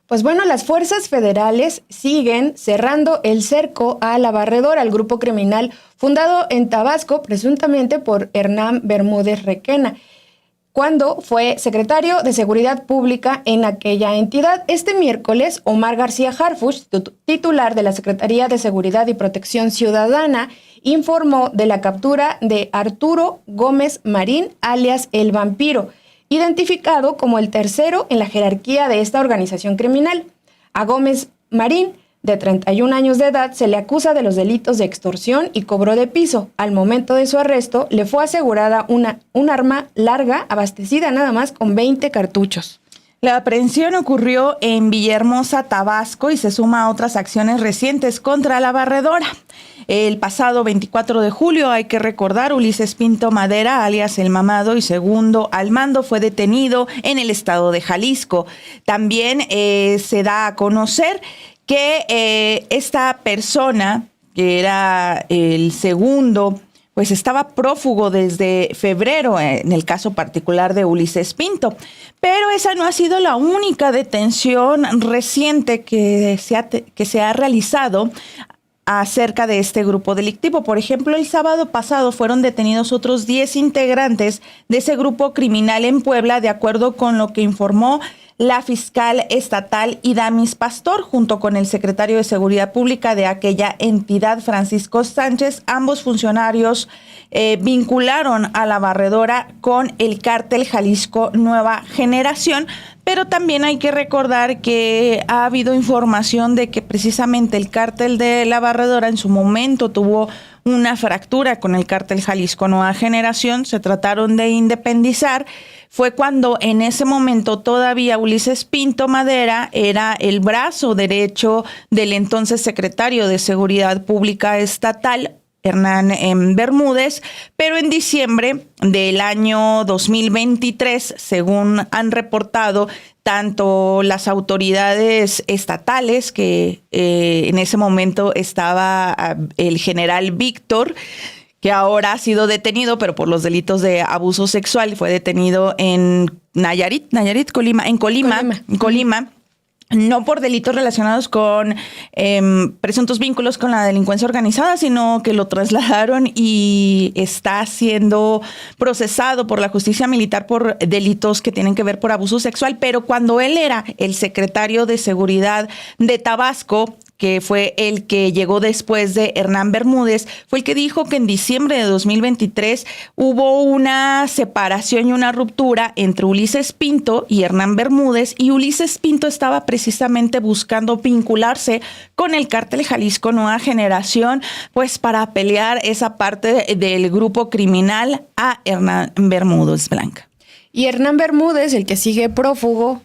Pues bueno, las fuerzas federales siguen cerrando el cerco a La Barredora, al grupo criminal fundado en Tabasco presuntamente por Hernán Bermúdez Requena, cuando fue secretario de Seguridad Pública en aquella entidad. Este miércoles, Omar García Harfuch, titular de la Secretaría de Seguridad y Protección Ciudadana, informó de la captura de Arturo Gómez Marín, alias El Vampiro, identificado como el tercero en la jerarquía de esta organización criminal. A Gómez Marín, de 31 años de edad, se le acusa de los delitos de extorsión y cobro de piso. Al momento de su arresto, le fue asegurada un arma larga abastecida nada más con 20 cartuchos. La aprehensión ocurrió en Villahermosa, Tabasco, y se suma a otras acciones recientes contra La Barredora. El pasado 24 de julio, hay que recordar, Ulises Pinto Madera, alias El Mamado y segundo al mando, fue detenido en el estado de Jalisco. También se da a conocer que esta persona, que era el segundo, pues estaba prófugo desde febrero, en el caso particular de Ulises Pinto. Pero esa no ha sido la única detención reciente que se ha realizado acerca de este grupo delictivo. Por ejemplo, el sábado pasado fueron detenidos otros 10 integrantes de ese grupo criminal en Puebla, de acuerdo con lo que informó la fiscal estatal Idamis Pastor, junto con el secretario de Seguridad Pública de aquella entidad, Francisco Sánchez. Ambos funcionarios vincularon a La Barredora con el cártel Jalisco Nueva Generación, pero también hay que recordar que ha habido información de que precisamente el cártel de La Barredora en su momento tuvo una fractura con el cártel Jalisco Nueva Generación, se trataron de independizar. Fue cuando en ese momento todavía Ulises Pinto Madera era el brazo derecho del entonces secretario de Seguridad Pública Estatal, Hernán Bermúdez, pero en diciembre del año 2023, según han reportado tanto las autoridades estatales, que en ese momento estaba el general Víctor, que ahora ha sido detenido, pero por los delitos de abuso sexual, fue detenido en Colima, no por delitos relacionados con presuntos vínculos con la delincuencia organizada, sino que lo trasladaron y está siendo procesado por la justicia militar por delitos que tienen que ver por abuso sexual. Pero cuando él era el secretario de Seguridad de Tabasco, que fue el que llegó después de Hernán Bermúdez, fue el que dijo que en diciembre de 2023 hubo una separación y una ruptura entre Ulises Pinto y Hernán Bermúdez, y Ulises Pinto estaba precisamente buscando vincularse con el cártel Jalisco Nueva Generación, pues para pelear esa parte del grupo criminal a Hernán Bermúdez, Blanca. Y Hernán Bermúdez, el que sigue prófugo,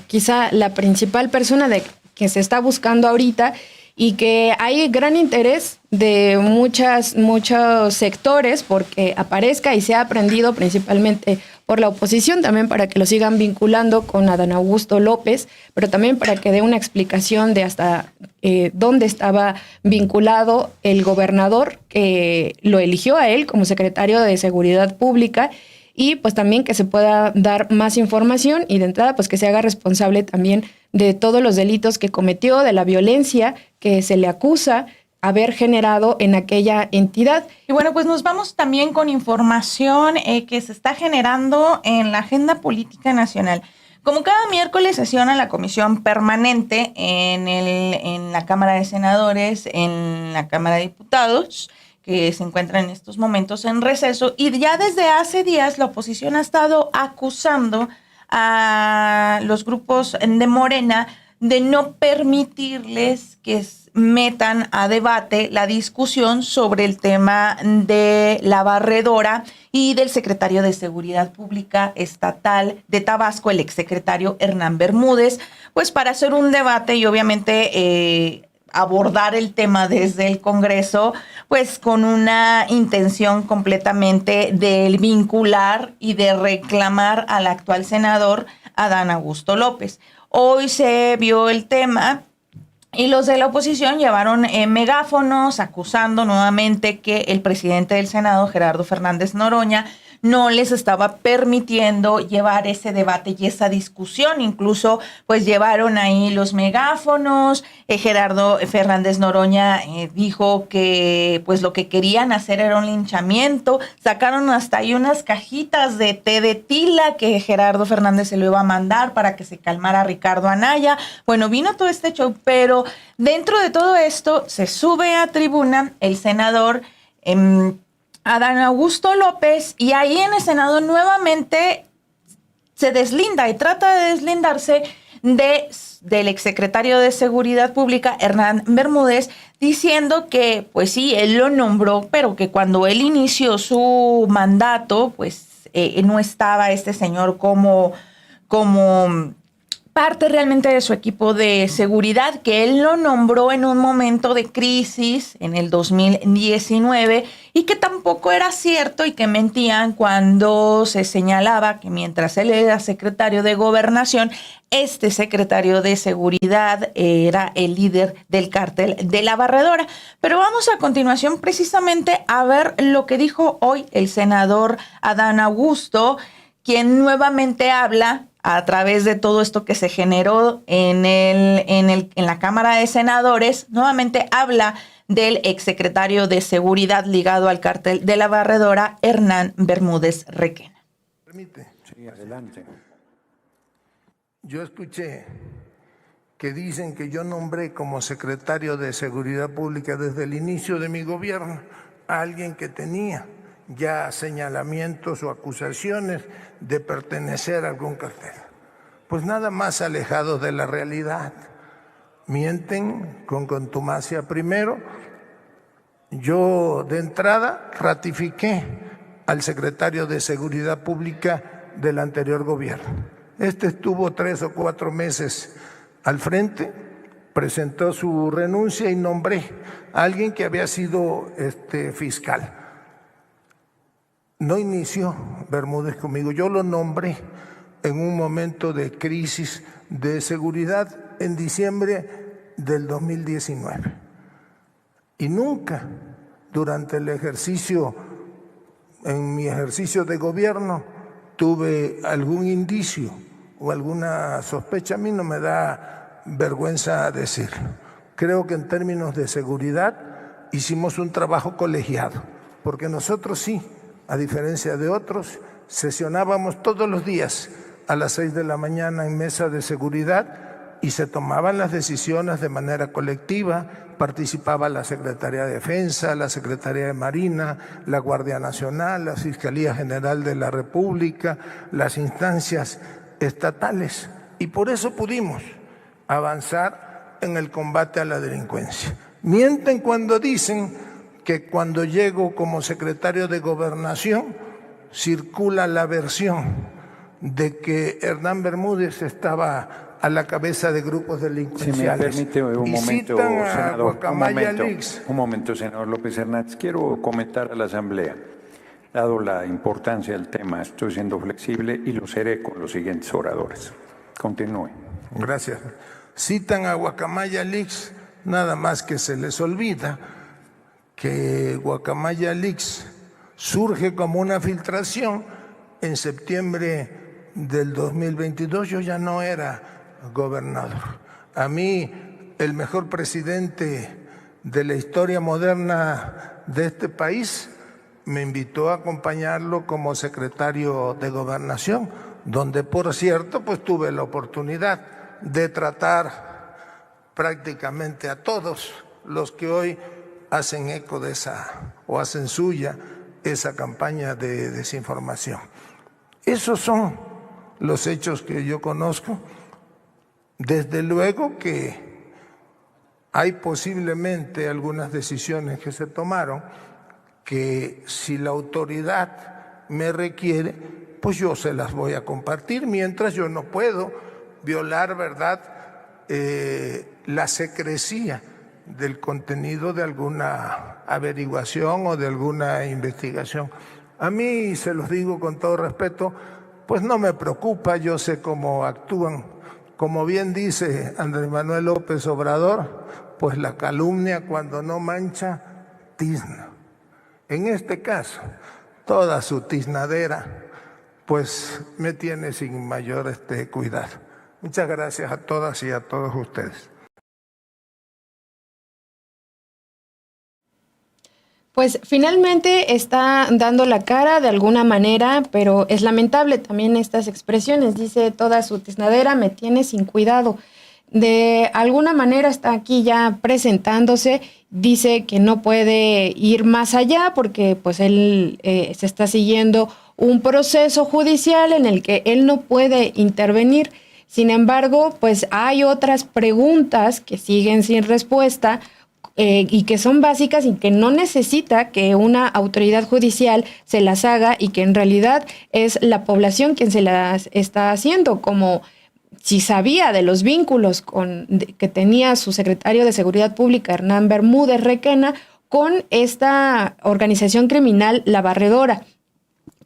quizá la principal persona que se está buscando ahorita, y que hay gran interés de muchos sectores porque aparezca y sea aprendido principalmente por la oposición, también para que lo sigan vinculando con Adán Augusto López, pero también para que dé una explicación de hasta dónde estaba vinculado el gobernador que lo eligió a él como secretario de Seguridad Pública, y pues también que se pueda dar más información y de entrada pues que se haga responsable también de todos los delitos que cometió, de la violencia que se le acusa haber generado en aquella entidad. Y bueno, pues nos vamos también con información que se está generando en la agenda política nacional. Como cada miércoles sesiona la comisión permanente en la Cámara de Senadores, en la Cámara de Diputados, que se encuentra en estos momentos en receso, y ya desde hace días la oposición ha estado acusando a los grupos de Morena de no permitirles que metan a debate la discusión sobre el tema de La Barredora y del secretario de Seguridad Pública Estatal de Tabasco, el exsecretario Hernán Bermúdez, pues para hacer un debate y obviamente abordar el tema desde el Congreso, pues con una intención completamente de vincular y de reclamar al actual senador Adán Augusto López. Hoy se vio el tema y los de la oposición llevaron megáfonos acusando nuevamente que el presidente del Senado, Gerardo Fernández Noroña, no les estaba permitiendo llevar ese debate y esa discusión. Incluso pues llevaron ahí los megáfonos. Gerardo Fernández Noroña dijo que pues lo que querían hacer era un linchamiento. Sacaron hasta ahí unas cajitas de té de tila que Gerardo Fernández se lo iba a mandar para que se calmara Ricardo Anaya. Bueno, vino todo este show, pero dentro de todo esto se sube a tribuna el senador Adán Augusto López, y ahí en el Senado nuevamente se deslinda y trata de deslindarse del exsecretario de Seguridad Pública, Hernán Bermúdez, diciendo que, pues sí, él lo nombró, pero que cuando él inició su mandato, pues no estaba este señor como parte realmente de su equipo de seguridad, que él lo nombró en un momento de crisis en el 2019 y que tampoco era cierto y que mentían cuando se señalaba que mientras él era secretario de Gobernación, este secretario de Seguridad era el líder del cártel de la Barredora. Pero vamos a continuación precisamente a ver lo que dijo hoy el senador Adán Augusto, quien nuevamente habla a través de todo esto que se generó en la Cámara de Senadores. Nuevamente habla del exsecretario de Seguridad ligado al cártel de la Barredora, Hernán Bermúdez Requena. ¿Permite? Sí, adelante. Yo escuché que dicen que yo nombré como secretario de Seguridad Pública desde el inicio de mi gobierno a alguien que tenía ya señalamientos o acusaciones de pertenecer a algún cartel. Pues nada más alejados de la realidad. Mienten con contumacia. Primero, yo de entrada ratifiqué al secretario de Seguridad Pública del anterior gobierno. Este estuvo 3 o 4 meses al frente, presentó su renuncia y nombré a alguien que había sido fiscal. No inició Bermúdez conmigo, yo lo nombré en un momento de crisis de seguridad en diciembre del 2019. Y nunca durante el ejercicio, en mi ejercicio de gobierno, tuve algún indicio o alguna sospecha. A mí no me da vergüenza decirlo. Creo que en términos de seguridad hicimos un trabajo colegiado, porque nosotros sí, a diferencia de otros, sesionábamos todos los días a las 6 de la mañana en mesa de seguridad y se tomaban las decisiones de manera colectiva. Participaba la Secretaría de Defensa, la Secretaría de Marina, la Guardia Nacional, la Fiscalía General de la República, las instancias estatales. Y por eso pudimos avanzar en el combate a la delincuencia. Mienten cuando dicen que cuando llego como secretario de Gobernación circula la versión de que Hernán Bermúdez estaba a la cabeza de grupos delincuenciales. Si me permite un momento, senador, un momento, senador López Hernández. Quiero comentar a la Asamblea, dado la importancia del tema, estoy siendo flexible y lo seré con los siguientes oradores. Continúe. Gracias. Citan a Guacamaya Leaks, nada más que se les olvida que Guacamaya Leaks surge como una filtración en septiembre del 2022. Yo ya no era gobernador. A mí, el mejor presidente de la historia moderna de este país me invitó a acompañarlo como secretario de Gobernación, donde, por cierto, pues tuve la oportunidad de tratar prácticamente a todos los que hoy hacen eco de esa o hacen suya esa campaña de desinformación. Esos son los hechos que yo conozco. Desde luego que hay posiblemente algunas decisiones que se tomaron que si la autoridad me requiere, pues yo se las voy a compartir, mientras yo no puedo violar, ¿verdad?, la secrecía del contenido de alguna averiguación o de alguna investigación. A mí, se los digo con todo respeto, pues no me preocupa, yo sé cómo actúan. Como bien dice Andrés Manuel López Obrador, pues la calumnia cuando no mancha, tizna. En este caso, toda su tiznadera, pues me tiene sin mayor cuidado. Muchas gracias a todas y a todos ustedes. Pues finalmente está dando la cara de alguna manera, pero es lamentable también estas expresiones. Dice, toda su tiznadera me tiene sin cuidado. De alguna manera está aquí ya presentándose, dice que no puede ir más allá porque pues él se está siguiendo un proceso judicial en el que él no puede intervenir. Sin embargo, pues hay otras preguntas que siguen sin respuesta, y que son básicas y que no necesita que una autoridad judicial se las haga y que en realidad es la población quien se las está haciendo, como si sabía de los vínculos que tenía su secretario de Seguridad Pública, Hernán Bermúdez Requena, con esta organización criminal La Barredora.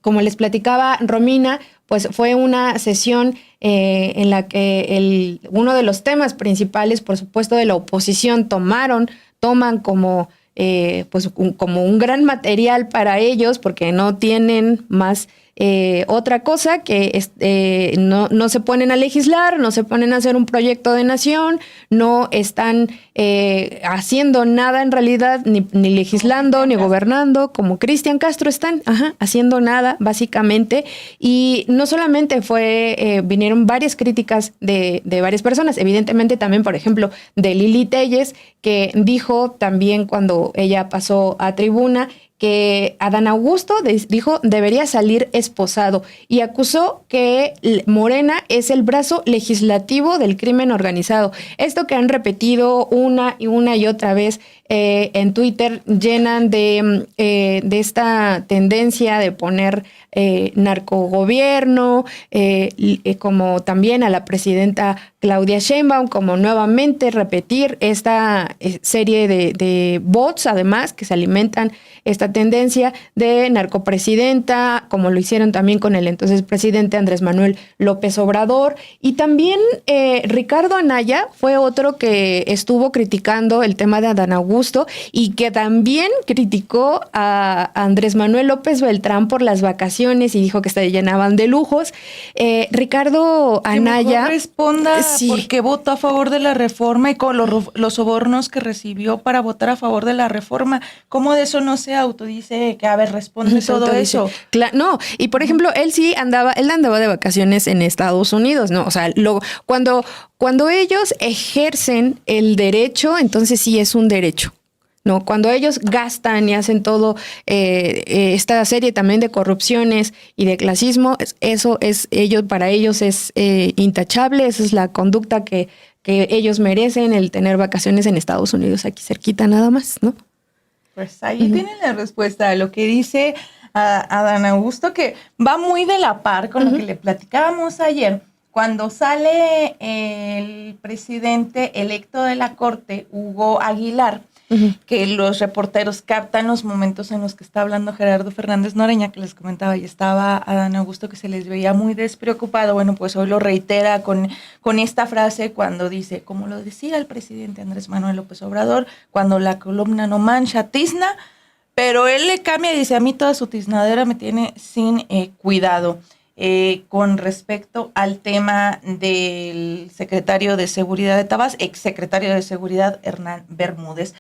Como les platicaba Romina, pues fue una sesión en la que uno de los temas principales, por supuesto, de la oposición toman como, como un gran material para ellos, porque no tienen más otra cosa que no se ponen a legislar, no se ponen a hacer un proyecto de nación, no están haciendo nada en realidad, ni legislando, ni gobernando, como Cristian Castro están haciendo nada, básicamente. Y no solamente vinieron varias críticas de varias personas, evidentemente también, por ejemplo, de Lili Telles, que dijo también cuando ella pasó a tribuna que Adán Augusto dijo debería salir esposado y acusó que Morena es el brazo legislativo del crimen organizado. Esto que han repetido una y otra vez en Twitter, llenan de esta tendencia de poner narcogobierno, como también a la presidenta Claudia Sheinbaum, como nuevamente repetir esta serie de bots, además, que se alimentan esta tendencia de narcopresidenta, como lo hicieron también con el entonces presidente Andrés Manuel López Obrador. Y también Ricardo Anaya fue otro que estuvo criticando el tema de Adán Augusto y que también criticó a Andrés Manuel López Beltrán por las vacaciones y dijo que se llenaban de lujos. Ricardo Anaya... Que responda porque votó a favor de la reforma y con los sobornos que recibió para votar a favor de la reforma. ¿Cómo de eso no se autodice que, a ver, responde todo eso? No, y por ejemplo, él andaba de vacaciones en Estados Unidos, ¿no? O sea, cuando ellos ejercen el derecho, entonces sí es un derecho. No, cuando ellos gastan y hacen todo esta serie también de corrupciones y de clasismo, para ellos es intachable. Esa es la conducta que ellos merecen, el tener vacaciones en Estados Unidos, aquí cerquita nada más, ¿no? Pues ahí tienen la respuesta a lo que dice Adán Augusto, que va muy de la par con lo que le platicábamos ayer. Cuando sale el presidente electo de la Corte, Hugo Aguilar, que los reporteros captan los momentos en los que está hablando Gerardo Fernández Noreña, que les comentaba, y estaba Adán Augusto, que se les veía muy despreocupado. Bueno, pues hoy lo reitera con esta frase cuando dice, como lo decía el presidente Andrés Manuel López Obrador, cuando la columna no mancha, tizna, pero él le cambia y dice, a mí toda su tiznadera me tiene sin cuidado. Con respecto al tema del secretario de Seguridad de Tabasco, exsecretario de Seguridad Hernán Bermúdez.